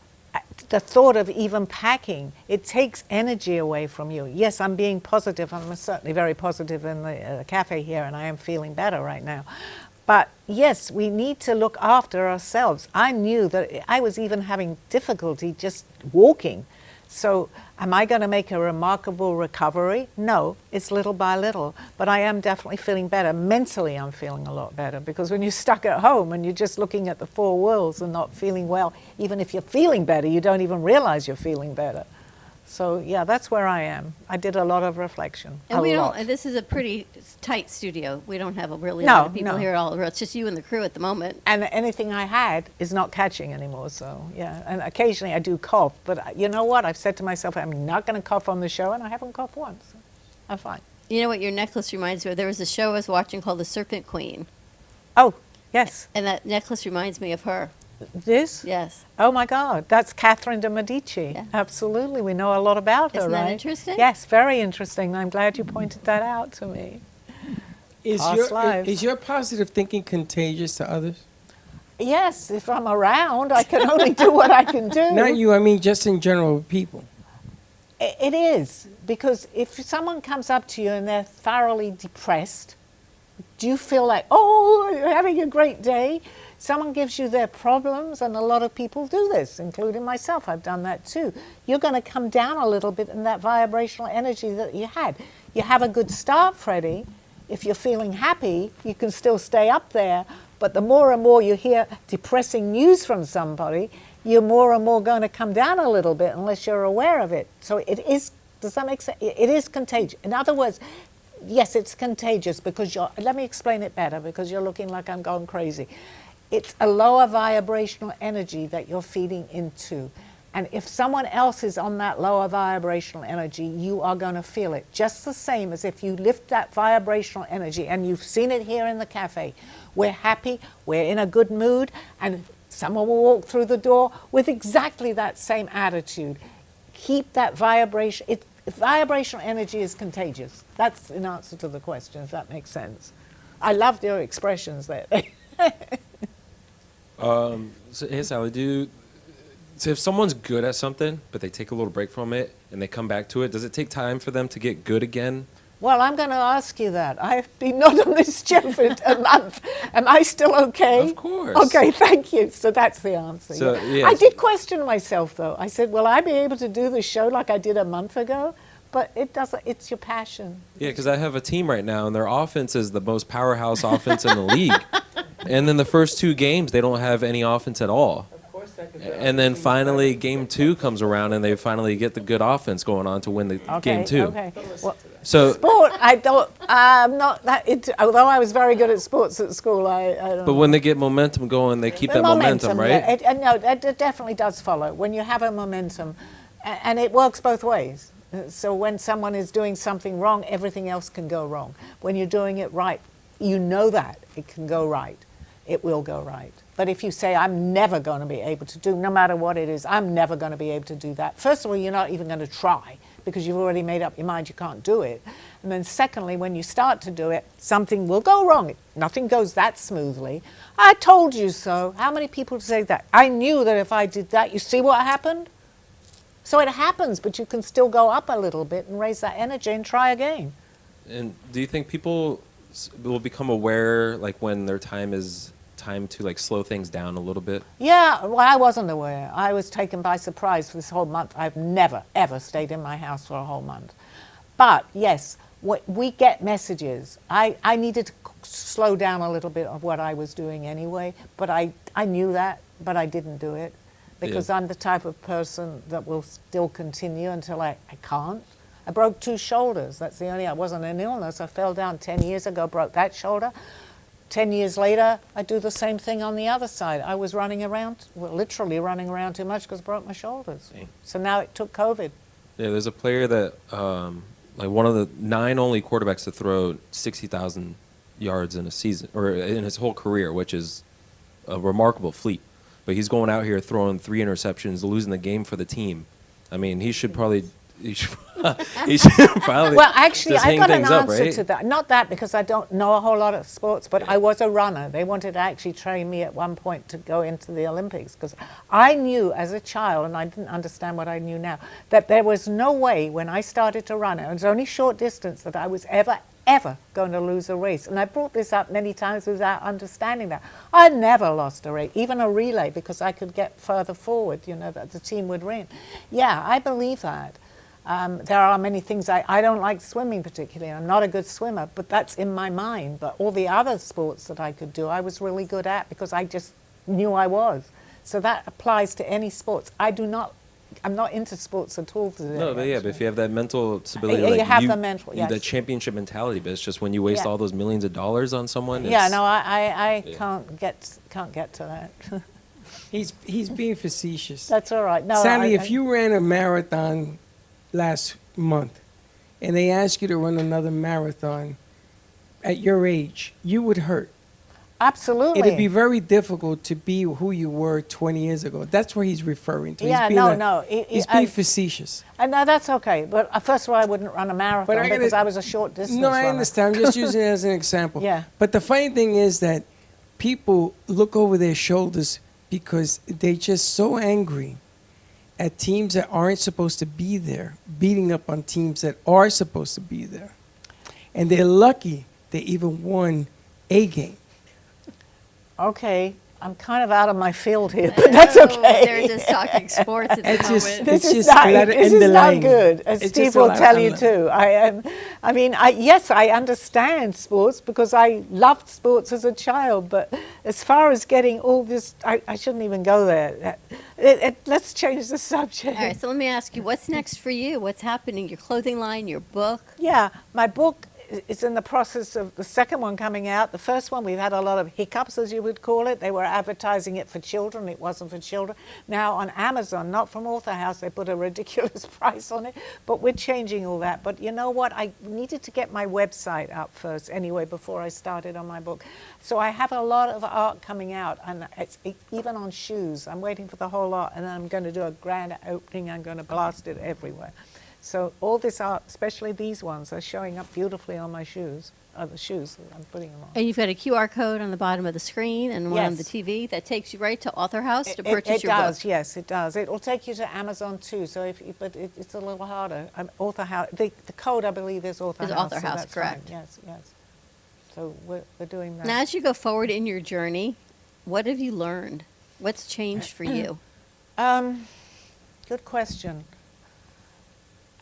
the thought of even packing, it takes energy away from you. Yes, I'm being positive. I'm certainly very positive in the cafe here, and I am feeling better right now. But yes, we need to look after ourselves. I knew that I was even having difficulty just walking. So am I going to make a remarkable recovery? No, it's little by little, but I am definitely feeling better. Mentally, I'm feeling a lot better, because when you're stuck at home and you're just looking at the 4 walls and not feeling well, even if you're feeling better, you don't even realize you're feeling better. So yeah, that's where I am. I did a lot of reflection. And a lot. and this is a pretty tight studio. We don't have a lot of people here at all. It's just you and the crew at the moment. And anything I had is not catching anymore, so yeah. And occasionally I do cough, but you know what? I've said to myself, I'm not going to cough on the show, and I haven't coughed once. I'm fine. You know what your necklace reminds me of? There was a show I was watching called The Serpent Queen, Oh, yes. and that necklace reminds me of her. This? Yes. Oh my God, that's Catherine de Medici. Yeah. Absolutely, we know a lot about her, Isn't right? that interesting? Yes, very interesting. I'm glad you pointed that out to me. Past lives. Is your positive thinking contagious to others? Yes, if I'm around, I can only do what I can do. Not you, I mean just in general, people. It is, because if someone comes up to you and they're thoroughly depressed, do you feel like, oh, you're having a great day? Someone gives you their problems, and a lot of people do this, including myself. I've done that too. You're going to come down a little bit in that vibrational energy that you had. You have a good start, Freddie. If you're feeling happy, you can still stay up there. But the more and more you hear depressing news from somebody, you're more and more going to come down a little bit unless you're aware of it. So it is, does that make sense? It is contagious. In other words, yes, it's contagious because let me explain it better, because you're looking like I'm going crazy. it's a lower vibrational energy that you're feeding into. And if someone else is on that lower vibrational energy, you are going to feel it. Just the same as if you lift that vibrational energy, and you've seen it here in the cafe. We're happy, we're in a good mood, and someone will walk through the door with exactly that same attitude. Keep that vibration. Vibrational energy is contagious. That's an answer to the question, if that makes sense. I loved your expressions there. So, hey, Sally, so if someone's good at something, but they take a little break from it and they come back to it, does it take time for them to get good again? Well, I'm going to ask you that. I've been not on this show for a month. Am I still okay? Of course. Okay, thank you. So that's the answer. So, yeah. yes. I did question myself, though. I said, will I be able to do the show like I did a month ago? But it doesn't. It's your passion. Yeah, because I have a team right now, and their offense is the most powerhouse offense in the league. And then the first 2 games, they don't have any offense at all. And then finally, game 2 comes around, and they finally get the good offense going on to win the game 2. Okay. Well, So, sport, I don't. I'm not that into. Although I was very good at sports at school, I don't. but know. when they get momentum going, they keep The that momentum, right? Yeah, no, it definitely does follow. When you have a momentum, and it works both ways. So when someone is doing something wrong, everything else can go wrong. When you're doing it right, you know that it can go right. It will go right. But if you say, I'm never going to be able to do, no matter what it is, I'm never going to be able to do that. First of all, you're not even going to try because you've already made up your mind you can't do it. And then secondly, when you start to do it, something will go wrong. Nothing goes that smoothly. I told you so. How many people say that? I knew that if I did that, you see what happened? So it happens, but you can still go up a little bit and raise that energy and try again. And do you think people will become aware, like when their time to like slow things down a little bit? Yeah, well, I wasn't aware. I was taken by surprise for this whole month. I've never, ever stayed in my house for a whole month. But yes, we get messages. I needed to slow down a little bit of what I was doing anyway, but I knew that, but I didn't do it because I'm the type of person that will still continue until I can't. I broke 2 shoulders. That's the only, I wasn't an illness. I fell down 10 years ago, broke that shoulder. 10 years later, I do the same thing on the other side. I was running around, well, literally running around too much because I broke my shoulders. Dang. So now it took COVID. Yeah, there's a player that, like one of the 9 only quarterbacks to throw 60,000 yards in a season, or in his whole career, which is a remarkable feat. But he's going out here throwing 3 interceptions, losing the game for the team. I mean, he should probably probably Well, actually, just I hang got an things up, answer right? to that. Not that, because I don't know a whole lot of sports, but I was a runner. They wanted to actually train me at one point to go into the Olympics, because I knew as a child, and I didn't understand what I knew now, that there was no way when I started to run, it was only short distance, that I was ever going to lose a race. And I brought this up many times without understanding that. I never lost a race, even a relay, because I could get further forward, that the team would win. Yeah, I believe that. There are many things I don't like swimming particularly. I'm not a good swimmer, but that's in my mind. But all the other sports that I could do, I was really good at because I just knew I was. So that applies to any sports. I'm not into sports at all today. No, but but if you have that mental stability, You like have the mental, yes. the championship mentality, but it's just when you waste all those millions of dollars on someone. Yeah, it's, no, I can't get to that. He's being facetious. That's all right. No, Sally, if you ran a marathon last month and they ask you to run another marathon at your age, you would hurt. Absolutely. It'd be very difficult to be who you were 20 years ago. That's what he's referring to. Yeah, He's being facetious. No, that's okay. But first of all, I wouldn't run a marathon because I was a short distance No, I runner. understand. I'm just using it as an example. Yeah. But the funny thing is that people look over their shoulders because they're just so angry at teams that aren't supposed to be there, beating up on teams that are supposed to be there. And they're lucky they even won a game. Okay, I'm kind of out of my field here, but that's okay. They're just talking sports at the It's just- moment. This It's is just not, a lot of this is not underlying. good, as It's Steve just a will lot of tell you underlying. too. Yes, I understand sports because I loved sports as a child, but as far as getting all this, I shouldn't even go there. Let's change the subject. All right, so let me ask you, what's next for you? What's happening? Your clothing line, your book? Yeah, my book it's in the process of the second one coming out. The first one, we've had a lot of hiccups, as you would call it. They were advertising it for children. It wasn't for children. Now on Amazon, not from Author House, they put a ridiculous price on it. But we're changing all that. But you know what? I needed to get my website up first anyway before I started on my book. So I have a lot of art coming out, and it's even on shoes. I'm waiting for the whole lot, and then I'm going to do a grand opening. I'm going to blast it everywhere. So all this art, especially these ones, are showing up beautifully on my shoes, the shoes that I'm putting them on. And you've got a QR code on the bottom of the screen and one on the Yes. TV that takes you right to Author House to It purchase your does, book. yes, it does. It will take you to Amazon too. So but it's a little harder. Author House. The code, I believe, is Author Is House. Author so House, that's correct. fine. Yes, yes. So we're doing that. Now, as you go forward in your journey, what have you learned? What's changed for you? Good question.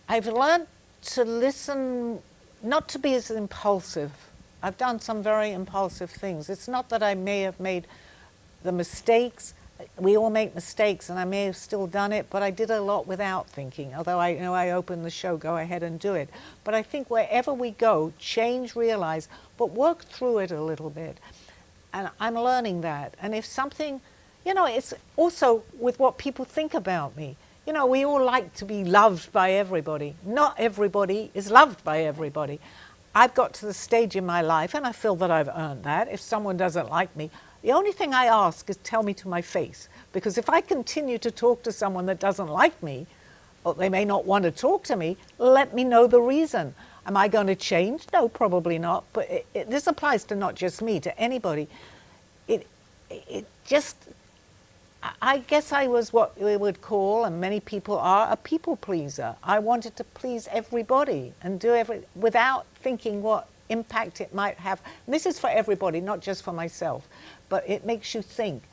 I've learned to listen, not to be as impulsive. I've done some very impulsive things. It's not that I may have made the mistakes. We all make mistakes, and I may have still done it, but I did a lot without thinking. Although I opened the show, go ahead and do it. But I think wherever we go, change, realize, but work through it a little bit. And I'm learning that. And if something, it's also with what people think about me. We all like to be loved by everybody. Not everybody is loved by everybody. I've got to the stage in my life, and I feel that I've earned that. If someone doesn't like me, the only thing I ask is tell me to my face. Because if I continue to talk to someone that doesn't like me, or they may not want to talk to me, let me know the reason. Am I going to change? No, probably not. But this applies to not just me, to anybody. I guess I was what we would call, and many people are, a people pleaser. I wanted to please everybody and do without thinking what impact it might have. And this is for everybody, not just for myself, but it makes you think.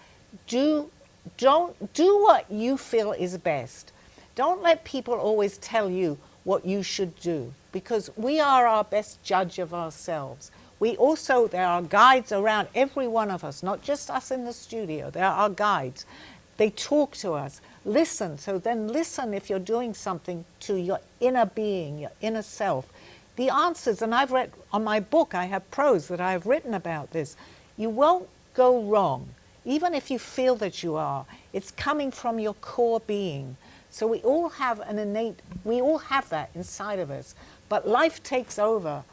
Don't do what you feel is best. Don't let people always tell you what you should do, because we are our best judge of ourselves. There are guides around every one of us, not just us in the studio. There are guides. They talk to us. Listen. So then listen if you're doing something to your inner being, your inner self. The answers, and I've read on my book, I have prose that I've written about this. You won't go wrong, even if you feel that you are. It's coming from your core being. So we all have that inside of us. But life takes over.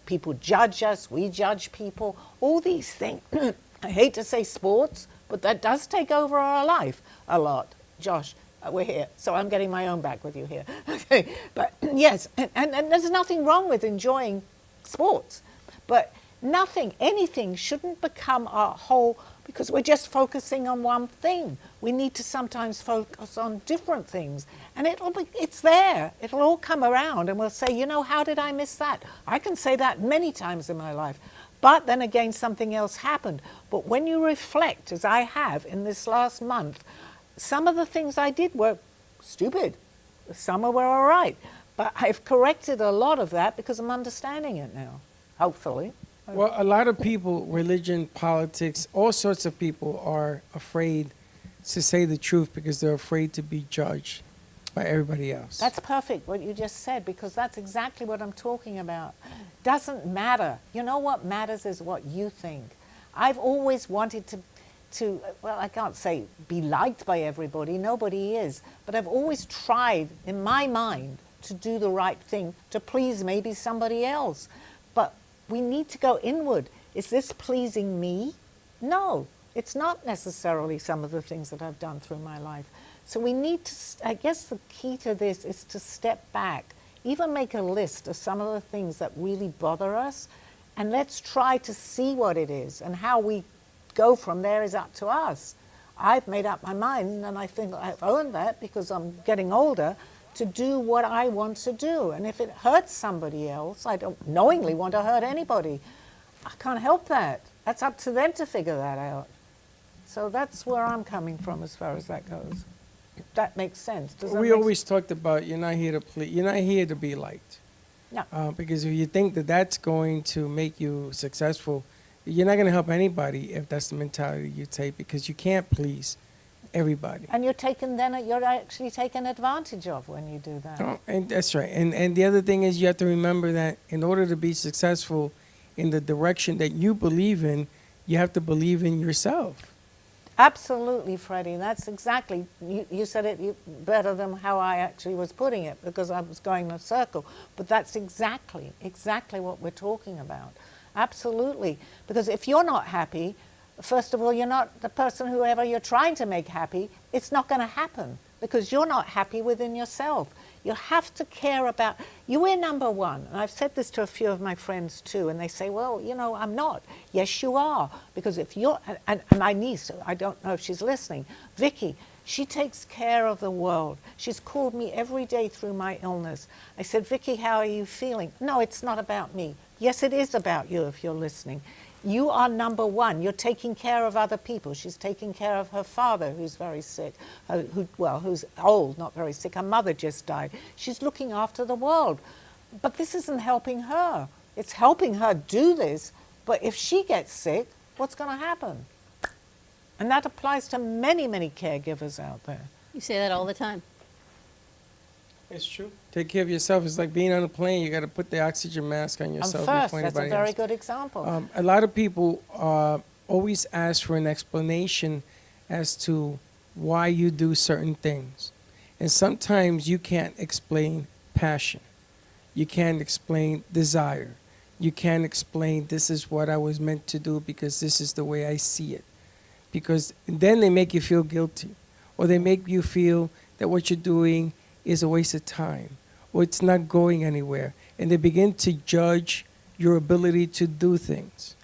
People judge us, we judge people, all these things. I hate to say sports, but that does take over our life a lot. Josh, we're here, so I'm getting my own back with you here. Okay, but yes, and there's nothing wrong with enjoying sports, but anything shouldn't become our whole, because we're just focusing on one thing. We need to sometimes focus on different things. And it's there. It'll all come around, and we'll say, how did I miss that? I can say that many times in my life. But then again, something else happened. But when you reflect, as I have in this last month, some of the things I did were stupid. Some were all right. But I've corrected a lot of that because I'm understanding it now, hopefully. Well, a lot of people, religion, politics, all sorts of people are afraid to say the truth because they're afraid to be judged by everybody else. That's perfect, what you just said, because that's exactly what I'm talking about. Doesn't matter. You know what matters is what you think. I've always wanted to, well, I can't say be liked by everybody. Nobody is. But I've always tried, in my mind, to do the right thing, to please maybe somebody else. But we need to go inward. Is this pleasing me? No, it's not necessarily some of the things that I've done through my life. So we need to, I guess the key to this is to step back, even make a list of some of the things that really bother us, and let's try to see what it is, and how we go from there is up to us. I've made up my mind, and I think I've earned that because I'm getting older, to do what I want to do. And if it hurts somebody else, I don't knowingly want to hurt anybody. I can't help that. That's up to them to figure that out. So that's where I'm coming from as far as that goes. If that makes sense. Does that We make always talked about you're not here to please, you're not here to be liked. No. Because if you think that that's going to make you successful, you're not going to help anybody if that's the mentality you take, because you can't please everybody. And you're actually taken advantage of when you do that. Oh, and that's right. And the other thing is you have to remember that in order to be successful in the direction that you believe in, you have to believe in yourself. Absolutely, Freddie. That's exactly, you said it better than how I actually was putting it, because I was going in a circle. But that's exactly what we're talking about. Absolutely. Because if you're not happy, first of all, you're not the person whoever you're trying to make happy. It's not going to happen because you're not happy within yourself. You have to care about, you are number one. And I've said this to a few of my friends too, and they say, well, you know, I'm not. Yes, you are. Because if you're, and my niece, I don't know if she's listening, Vicky, she takes care of the world. She's called me every day through my illness. I said, Vicky, how are you feeling? No, it's not about me. Yes, it is about you if you're listening. You are number one. You're taking care of other people. She's taking care of her father, who's very sick, who's old, not very sick. Her mother just died. She's looking after the world. But this isn't helping her. It's helping her do this. But if she gets sick, what's going to happen? And that applies to many, many caregivers out there. You say that all the time. It's true. Take care of yourself. It's like being on a plane. You got to put the oxygen mask on And yourself first, before that's a anybody very else. good example. A lot of people always ask for an explanation as to why you do certain things. And sometimes you can't explain passion. You can't explain desire. You can't explain this is what I was meant to do because this is the way I see it. Because then they make you feel guilty. Or they make you feel that what you're doing is a waste of time. Or it's not going anywhere. And they begin to judge your ability to do things.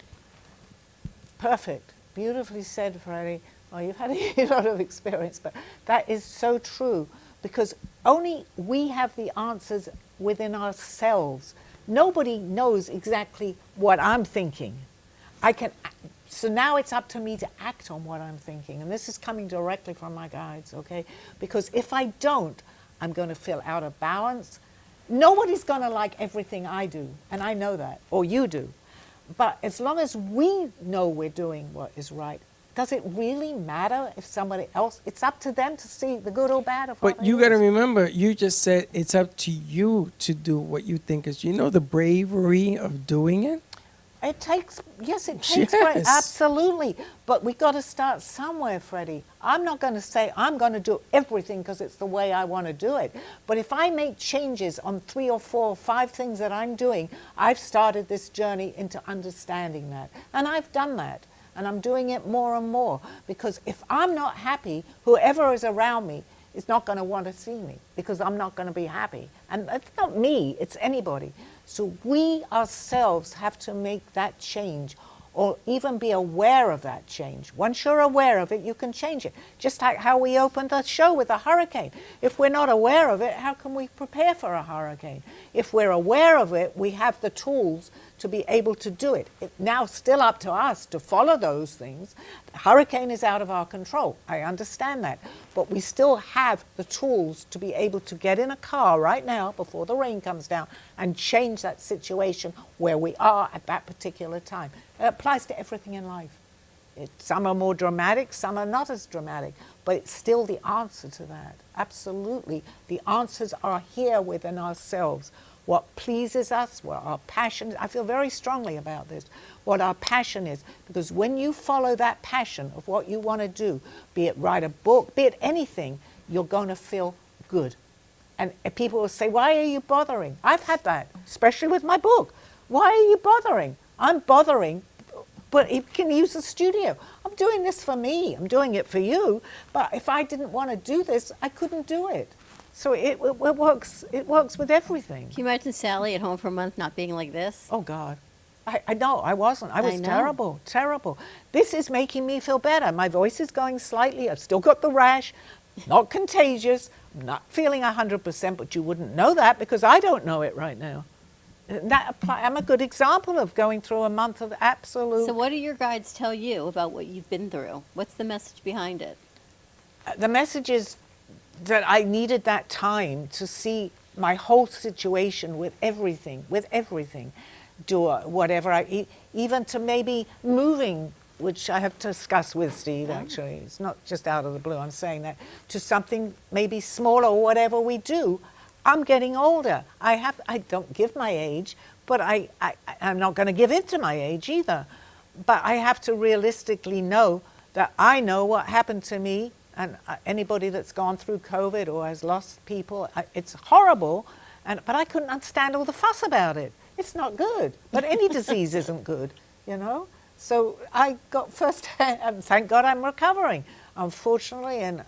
Perfect. Beautifully said, Freddie. Well, you've had a lot of experience, but that is so true because only we have the answers within ourselves. Nobody knows exactly what I'm thinking. So now it's up to me to act on what I'm thinking. And this is coming directly from my guides, okay? Because if I don't, I'm going to feel out of balance. Nobody's going to like everything I do, and I know that, or you do. But as long as we know we're doing what is right, does it really matter if somebody else, it's up to them to see the good or bad of what But they you do. got to remember, you just said it's up to you to do what you think is. You know the bravery of doing it? It takes great, Yes. absolutely. But we got to start somewhere, Freddie. I'm not going to say I'm going to do everything because it's the way I want to do it. But if I make changes on 3 or 4 or 5 things that I'm doing, I've started this journey into understanding that. And I've done that. And I'm doing it more and more. Because if I'm not happy, whoever is around me is not going to want to see me because I'm not going to be happy. And it's not me, it's anybody. So we ourselves have to make that change or even be aware of that change. Once you're aware of it, you can change it. Just like how we opened the show with a hurricane. If we're not aware of it, how can we prepare for a hurricane? If we're aware of it, we have the tools to be able to do it. It's now still up to us to follow those things. The hurricane is out of our control. I understand that. But we still have the tools to be able to get in a car right now before the rain comes down and change that situation where we are at that particular time. It applies to everything in life. Some are more dramatic, some are not as dramatic, but it's still the answer to that. Absolutely. The answers are here within ourselves. What pleases us, what our passion is. I feel very strongly about this, what our passion is. Because when you follow that passion of what you want to do, be it write a book, be it anything, you're going to feel good. And people will say, why are you bothering? I've had that, especially with my book. Why are you bothering? I'm bothering, but you can use the studio. I'm doing this for me. I'm doing it for you. But if I didn't want to do this, I couldn't do it. So it works with everything. Can you imagine Sally at home for a month not being like this? Oh, God. I know, I wasn't. I was know. terrible, terrible. This is making me feel better. My voice is going slightly. I've still got the rash. Not contagious. I'm not feeling 100%, but you wouldn't know that because I don't know it right now. I'm a good example of going through a month of absolute... So what do your guides tell you about what you've been through? What's the message behind it? The message is that I needed that time to see my whole situation with everything, do whatever, even to maybe moving which I have discussed with Steve, actually. It's not just out of the blue. I'm saying that to something maybe smaller or whatever we do. I'm getting older. I don't give my age, but I'm not going to give in to my age either. But I have to realistically know that I know what happened to me, and anybody that's gone through COVID or has lost people, it's horrible. But I couldn't understand all the fuss about it. It's not good. But any disease isn't good, you know. So I got first hand, and thank God I'm recovering. Unfortunately, and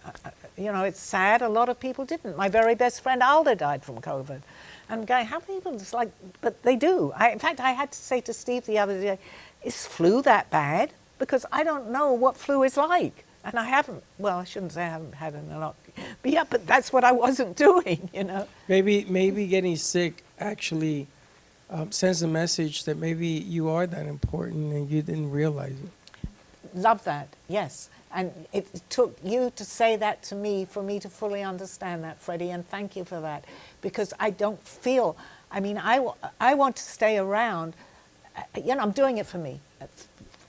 you know, it's sad. A lot of people didn't. My very best friend Alda died from COVID. And I'm going, how many people? It's like, but they do. In fact, I had to say to Steve the other day, is flu that bad? Because I don't know what flu is like. And I haven't, well, I shouldn't say I haven't had it a lot. But yeah, but that's what I wasn't doing, you know. Maybe getting sick actually sends a message that maybe you are that important and you didn't realize it. Love that, yes. And it took you to say that to me for me to fully understand that, Freddie, and thank you for that. Because I don't feel, I mean, I want to stay around. You know, I'm doing it for me,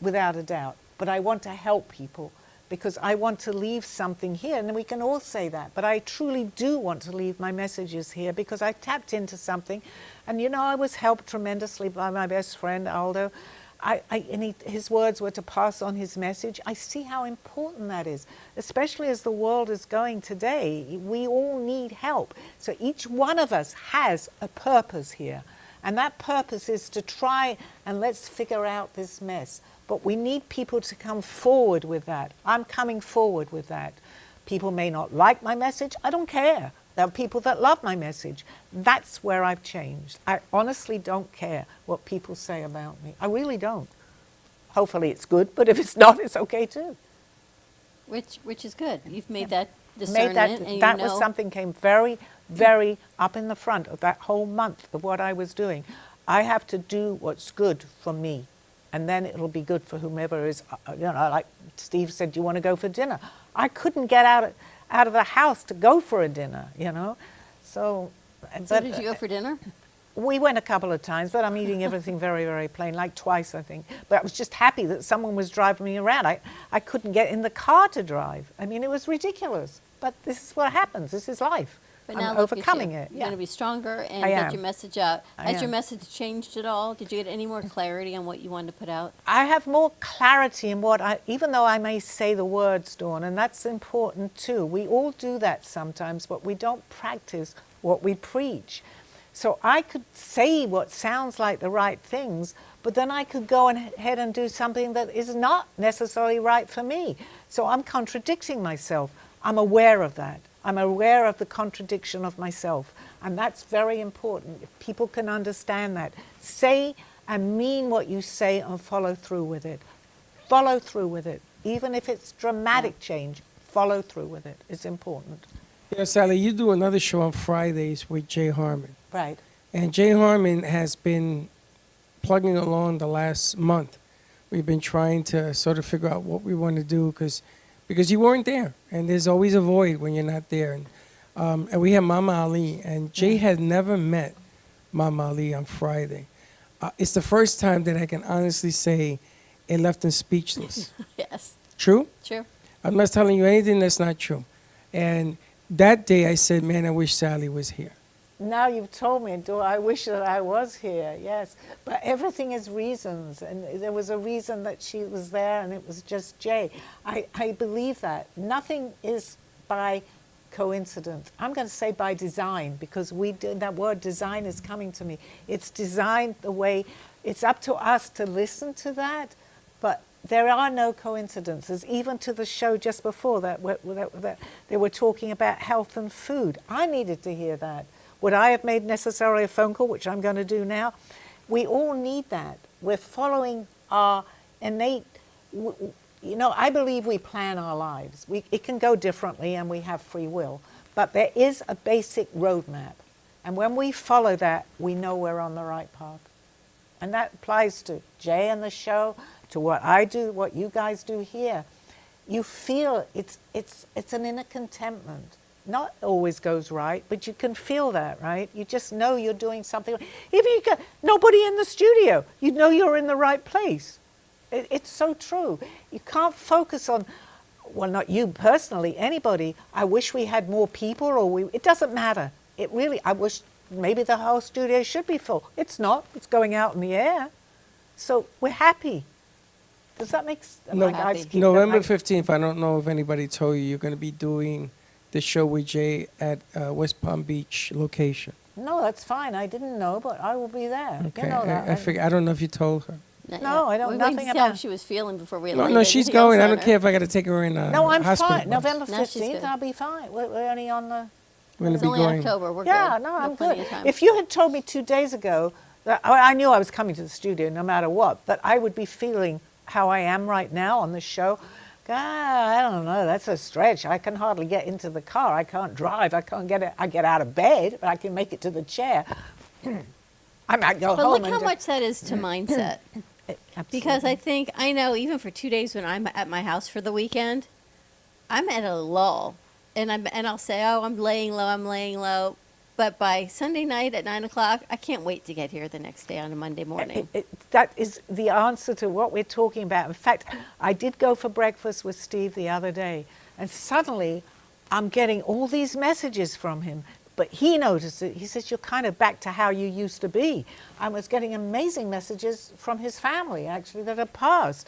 without a doubt. But I want to help people because I want to leave something here. And we can all say that. But I truly do want to leave my messages here because I tapped into something. And, you know, I was helped tremendously by my best friend, Aldo. His words were to pass on his message. I see how important that is, especially as the world is going today. We all need help. So each one of us has a purpose here. And that purpose is to try and let's figure out this mess. But we need people to come forward with that. I'm coming forward with that. People may not like my message. I don't care. There are people that love my message. That's where I've changed. I honestly don't care what people say about me. I really don't. Hopefully it's good, but if it's not, it's okay too. Which is good. You've made that discernment, and that was something came very, very up in the front of that whole month of what I was doing. I have to do what's good for me, and then it'll be good for whomever is, you know, like Steve said, do you want to go for dinner? I couldn't get out of the house to go for a dinner, you know. So did you go for dinner? We went a couple of times, but I'm eating everything very, very plain, like twice, I think. But I was just happy that someone was driving me around. I couldn't get in the car to drive. I mean, it was ridiculous. But this is what happens. This is life. But now I'm look at overcoming you. it. You're going to be stronger and I get am. your message out. I Has your am. message changed at all? Did you get any more clarity on what you wanted to put out? I have more clarity in even though I may say the words, Dawn, and that's important too. We all do that sometimes, but we don't practice what we preach. So I could say what sounds like the right things, but then I could go ahead and do something that is not necessarily right for me. So I'm contradicting myself. I'm aware of that. I'm aware of the contradiction of myself. And that's very important. If people can understand that. Say and mean what you say and follow through with it. Follow through with it. Even if it's dramatic change, follow through with it. It's important. Yeah, Sally, you do another show on Fridays with Jay Harmon. Right. And Jay Harmon has been plugging along the last month. We've been trying to sort of figure out what we want to do because you weren't there. And there's always a void when you're not there. And we had Mama Ali, and Jay had never met Mama Ali on Friday. It's the first time that I can honestly say it left him speechless. Yes. True? True. I'm not telling you anything that's not true. And that day I said, man, I wish Sally was here. Now you've told me, I wish that I was here, yes. But everything is reasons, and there was a reason that she was there, and it was just Jay. I believe that. Nothing is by coincidence. I'm going to say by design, because that word design is coming to me. It's designed the way, it's up to us to listen to that, but there are no coincidences, even to the show just before that they were talking about health and food. I needed to hear that. Would I have made necessarily a phone call, which I'm going to do now? We all need that. We're following our innate, you know, I believe we plan our lives. It can go differently and we have free will, but there is a basic roadmap. And when we follow that, we know we're on the right path. And that applies to Jay and the show, to what I do, what you guys do here. You feel it's an inner contentment. Not always goes right, but you can feel that, right? You just know you're doing something. Even you got nobody in the studio, you know you're in the right place. It's so true. You can't focus on, well, not you personally, anybody. I wish we had more people, or it doesn't matter. It really, I wish maybe the whole studio should be full. It's not. It's going out in the air. So we're happy. Does that make sense? No, November Like, 15th, I don't know if anybody told you, you're going to be doing the show with Jay at West Palm Beach location. no, that's fine. I didn't know, but I will be there. Okay, You know that. I don't know if you told her. No, I don't- We nothing waited to see about- how she was feeling before we No, landed. she's Anything else going. I on don't her? care if I got to take her in a No, I'm hospital fine. bus. November No, she's 15th, good. I'll be fine. We're only on the... We're going It's to be only going. October. We're Yeah, good. no, We have I'm plenty good. of time. If you had told me 2 days ago that I knew I was coming to the studio no matter what, but I would be feeling how I am right now on the show. God, I don't know. That's a stretch. I can hardly get into the car. I can't drive. I can't get it. I get out of bed, but I can make it to the chair. I might go But home. look how much that is to mindset. Because I think, I know even for 2 days when I'm at my house for the weekend, I'm at a lull. And I'll say, oh, I'm laying low. But by Sunday night at 9 o'clock, I can't wait to get here the next day on a Monday morning. That is the answer to what we're talking about. In fact, I did go for breakfast with Steve the other day, and suddenly I'm getting all these messages from him. But he noticed it. He says, you're kind of back to how you used to be. I was getting amazing messages from his family, actually, that had passed.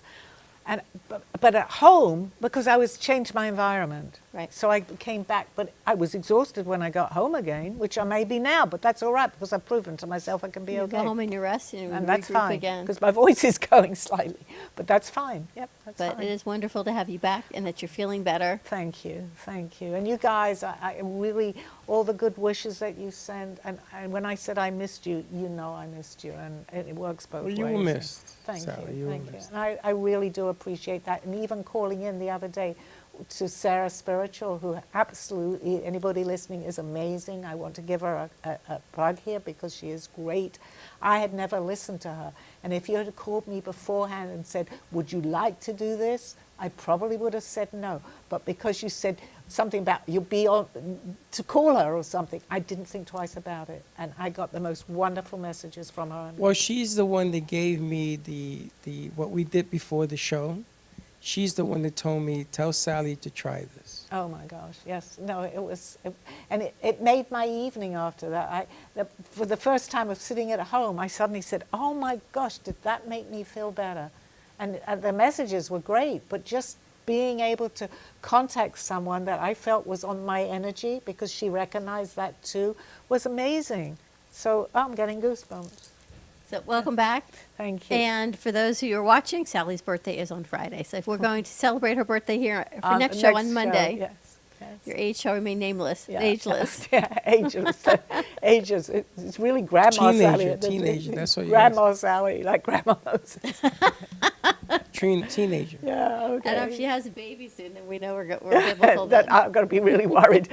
But at home, because I was changed my environment. Right. So I came back, but I was exhausted when I got home again, which I may be now, but that's all right because I've proven to myself I can be You okay. go home and you rest and that's regroup fine again. because my voice is going slightly, but that's fine. Yep, that's But fine. it is wonderful to have you back and that you're feeling better. Thank you. And you guys, I really, all the good wishes that you send, and when I said I missed you, you know I missed you, and it works both Well, ways. you were missed, Thank Sally, you, you were thank you. missed. And I really do appreciate that, and even calling in the other day to Sarah Spiritual, who absolutely, anybody listening, is amazing. I want to give her a plug here because she is great. I had never listened to her, and if you had called me beforehand and said, would you like to do this? I probably would have said no, but because you said something about you'll be on to call her or something, I didn't think twice about it, and I got the most wonderful messages from her. Well, she's the one that gave me the what we did before the show. She's the one that told me, tell Sally to try this. Oh my gosh, yes. No, it made my evening after that. For the first time of sitting at home, I suddenly said, oh my gosh, did that make me feel better? And the messages were great, but just being able to contact someone that I felt was on my energy, because she recognized that too, was amazing. So I'm getting goosebumps. So welcome back. Thank you. And for those who are watching, Sally's birthday is on Friday. So if we're going to celebrate her birthday here for On next the show on Monday. Yes. Your age shall remain nameless, Yeah. ageless. Yeah, ageless. Ages. It's really Grandma Sally. Teenager, that's what you Grandma Sally, like Grandma Moses. Teenager. Yeah, okay. And if she has a baby soon, then we know we're biblical then. I'm going to be really worried.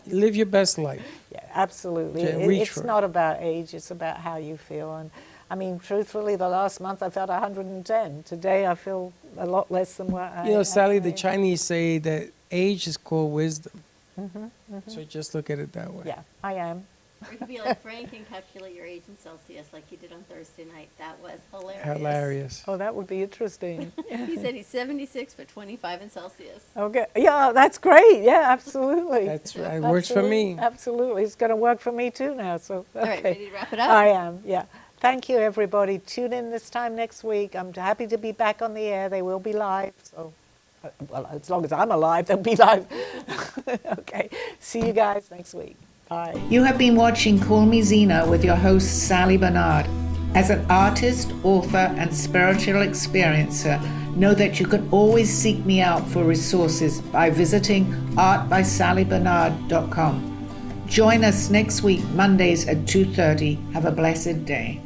Live your best life. Yeah, absolutely. Yeah, reach It's for it. not about age, it's about how you feel. And I mean, truthfully, the last month I felt 110. Today I feel a lot less than what I... You know, Sally, the I- Chinese say that age is called wisdom. So just look at it that way. Yeah, I am. Or you could be like Frank and calculate your age in Celsius like you did on Thursday night. That was hilarious. Hilarious. Oh, that would be interesting. He said he's 76 but 25 in Celsius. Okay. Yeah, that's great. Yeah, absolutely. That's right. It works for me. Absolutely. It's going to work for me too now. So, okay. All right, ready to wrap it up? I am, yeah. Thank you, everybody. Tune in this time next week. I'm happy to be back on the air. They will be live. So, well, as long as I'm alive, they'll be live. Okay. See you guys next week. Bye. You have been watching Call Me Zena with your host, Sally Barnard. As an artist, author, and spiritual experiencer, know that you can always seek me out for resources by visiting artbysallybarnard.com. Join us next week, Mondays at 2:30. Have a blessed day.